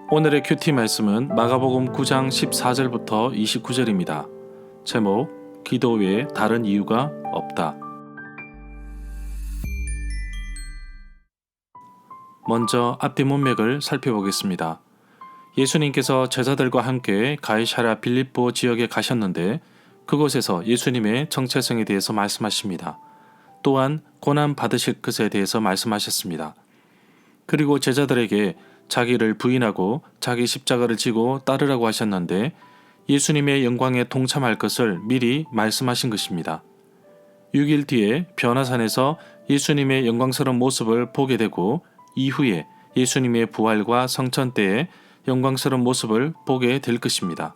오늘의 큐티 말씀은 마가복음 9장 14절부터 29절입니다. 제목, 기도 외에 다른 이유가 없다. 먼저 앞뒤 문맥을 살펴보겠습니다. 예수님께서 제자들과 함께 가이사랴 빌립보 지역에 가셨는데 그곳에서 예수님의 정체성에 대해서 말씀하십니다. 또한 고난 받으실 것에 대해서 말씀하셨습니다. 그리고 제자들에게 자기를 부인하고 자기 십자가를 지고 따르라고 하셨는데 예수님의 영광에 동참할 것을 미리 말씀하신 것입니다. 6일 뒤에 변화산에서 예수님의 영광스러운 모습을 보게 되고 이후에 예수님의 부활과 성천 때의 영광스러운 모습을 보게 될 것입니다.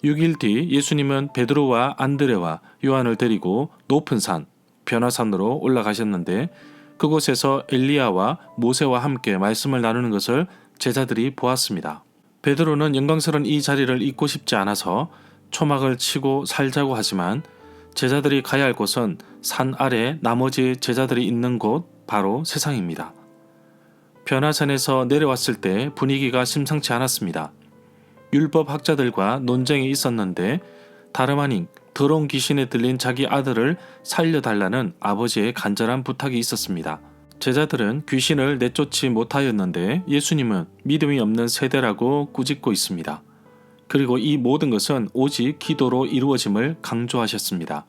6일 뒤 예수님은 베드로와 안드레와 요한을 데리고 높은 산, 변화산으로 올라가셨는데 그곳에서 엘리야와 모세와 함께 말씀을 나누는 것을 제자들이 보았습니다. 베드로는 영광스러운 이 자리를 잊고 싶지 않아서 초막을 치고 살자고 하지만 제자들이 가야 할 곳은 산 아래 나머지 제자들이 있는 곳 바로 세상입니다. 변화산에서 내려왔을 때 분위기가 심상치 않았습니다. 율법 학자들과 논쟁이 있었는데 다름 아닌 더러운 귀신에 들린 자기 아들을 살려달라는 아버지의 간절한 부탁이 있었습니다. 제자들은 귀신을 내쫓지 못하였는데 예수님은 믿음이 없는 세대라고 꾸짖고 있습니다. 그리고 이 모든 것은 오직 기도로 이루어짐을 강조하셨습니다.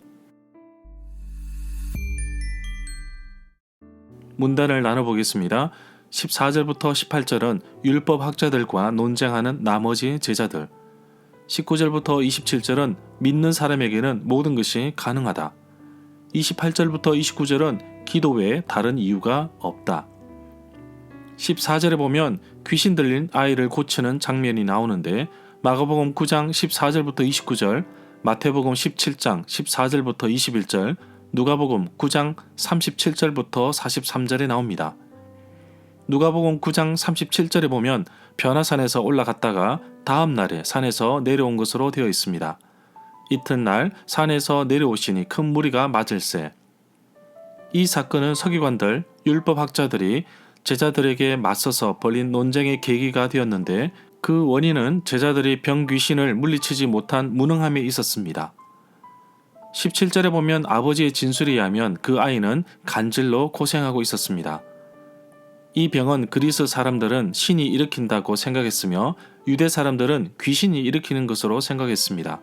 문단을 나눠보겠습니다. 14절부터 18절은 율법 학자들과 논쟁하는 나머지 제자들, 19절부터 27절은 믿는 사람에게는 모든 것이 가능하다. 28절부터 29절은 기도 외에 다른 이유가 없다. 14절에 보면 귀신 들린 아이를 고치는 장면이 나오는데 마가복음 9장 14절부터 29절, 마태복음 17장 14절부터 21절, 누가복음 9장 37절부터 43절에 나옵니다. 누가복음 9장 37절에 보면 변화산에서 올라갔다가 다음 날에 산에서 내려온 것으로 되어 있습니다. 이튿날 산에서 내려오시니 큰 무리가 맞을세. 이 사건은 서기관들, 율법학자들이 제자들에게 맞서서 벌인 논쟁의 계기가 되었는데 그 원인은 제자들이 병귀신을 물리치지 못한 무능함에 있었습니다. 17절에 보면 아버지의 진술에 의하면 그 아이는 간질로 고생하고 있었습니다. 이 병은 그리스 사람들은 신이 일으킨다고 생각했으며 유대 사람들은 귀신이 일으키는 것으로 생각했습니다.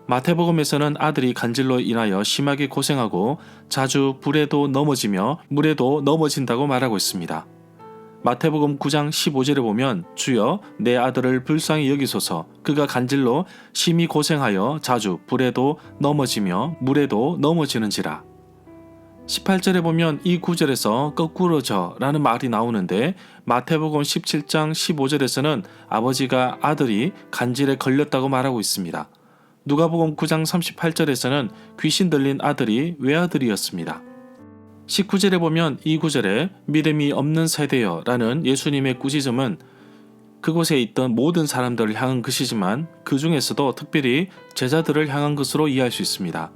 마태복음에서는 아들이 간질로 인하여 심하게 고생하고 자주 불에도 넘어지며 물에도 넘어진다고 말하고 있습니다. 마태복음 9장 15절에 보면 주여 내 아들을 불쌍히 여기소서 그가 간질로 심히 고생하여 자주 불에도 넘어지며 물에도 넘어지는지라. 18절에 보면 이 구절에서 거꾸로져 라는 말이 나오는데 마태복음 17장 15절에서는 아버지가 아들이 간질에 걸렸다고 말하고 있습니다. 누가복음 9장 38절에서는 귀신 들린 아들이 외아들이었습니다. 19절에 보면 이 구절에 믿음이 없는 세대여 라는 예수님의 꾸짖음은 그곳에 있던 모든 사람들을 향한 것이지만 그 중에서도 특별히 제자들을 향한 것으로 이해할 수 있습니다.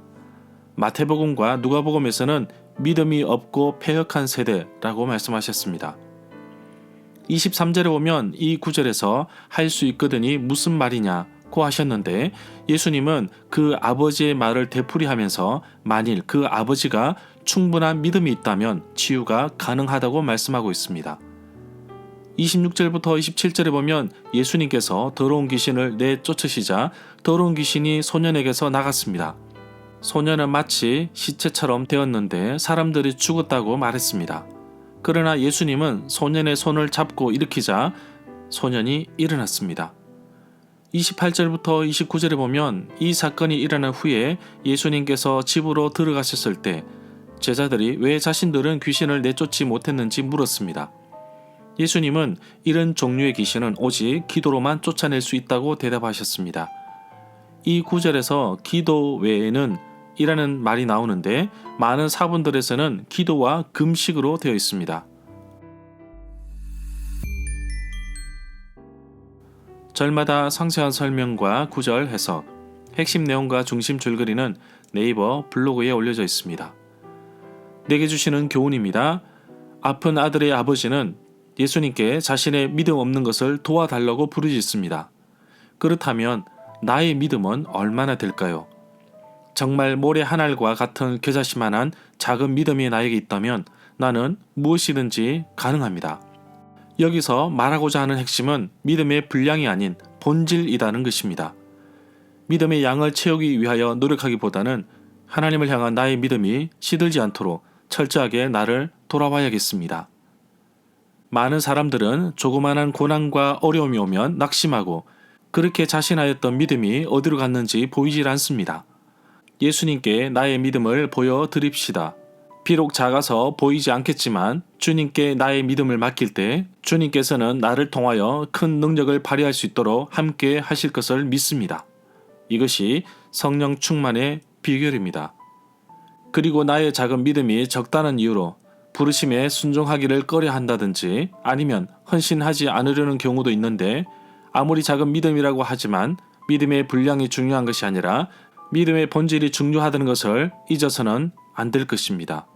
마태복음과 누가복음에서는 믿음이 없고 패역한 세대라고 말씀하셨습니다. 23절에 보면 이 구절에서 할 수 있거든이 무슨 말이냐고 하셨는데 예수님은 그 아버지의 말을 되풀이하면서 만일 그 아버지가 충분한 믿음이 있다면 치유가 가능하다고 말씀하고 있습니다. 26절부터 27절에 보면 예수님께서 더러운 귀신을 내쫓으시자 더러운 귀신이 소년에게서 나갔습니다. 소년은 마치 시체처럼 되었는데 사람들이 죽었다고 말했습니다. 그러나 예수님은 소년의 손을 잡고 일으키자 소년이 일어났습니다. 28절부터 29절에 보면 이 사건이 일어난 후에 예수님께서 집으로 들어가셨을 때 제자들이 왜 자신들은 귀신을 내쫓지 못했는지 물었습니다. 예수님은 이런 종류의 귀신은 오직 기도로만 쫓아낼 수 있다고 대답하셨습니다. 이 구절에서 기도 외에는 이라는 말이 나오는데 많은 사본들에서는 기도와 금식으로 되어 있습니다. 절마다 상세한 설명과 구절 해석, 핵심 내용과 중심 줄거리는 네이버 블로그에 올려져 있습니다. 내게 주시는 교훈입니다. 아픈 아들의 아버지는 예수님께 자신의 믿음 없는 것을 도와달라고 부르짖습니다. 그렇다면 나의 믿음은 얼마나 될까요? 정말 모래 한 알과 같은 겨자씨만한 작은 믿음이 나에게 있다면 나는 무엇이든지 가능합니다. 여기서 말하고자 하는 핵심은 믿음의 분량이 아닌 본질이라는 것입니다. 믿음의 양을 채우기 위하여 노력하기보다는 하나님을 향한 나의 믿음이 시들지 않도록 철저하게 나를 돌아봐야겠습니다. 많은 사람들은 조그마한 고난과 어려움이 오면 낙심하고 그렇게 자신하였던 믿음이 어디로 갔는지 보이질 않습니다. 예수님께 나의 믿음을 보여드립시다. 비록 작아서 보이지 않겠지만 주님께 나의 믿음을 맡길 때 주님께서는 나를 통하여 큰 능력을 발휘할 수 있도록 함께 하실 것을 믿습니다. 이것이 성령 충만의 비결입니다. 그리고 나의 작은 믿음이 적다는 이유로 부르심에 순종하기를 꺼려 한다든지 아니면 헌신하지 않으려는 경우도 있는데 아무리 작은 믿음이라고 하지만 믿음의 분량이 중요한 것이 아니라 믿음의 본질이 중요하다는 것을 잊어서는 안 될 것입니다.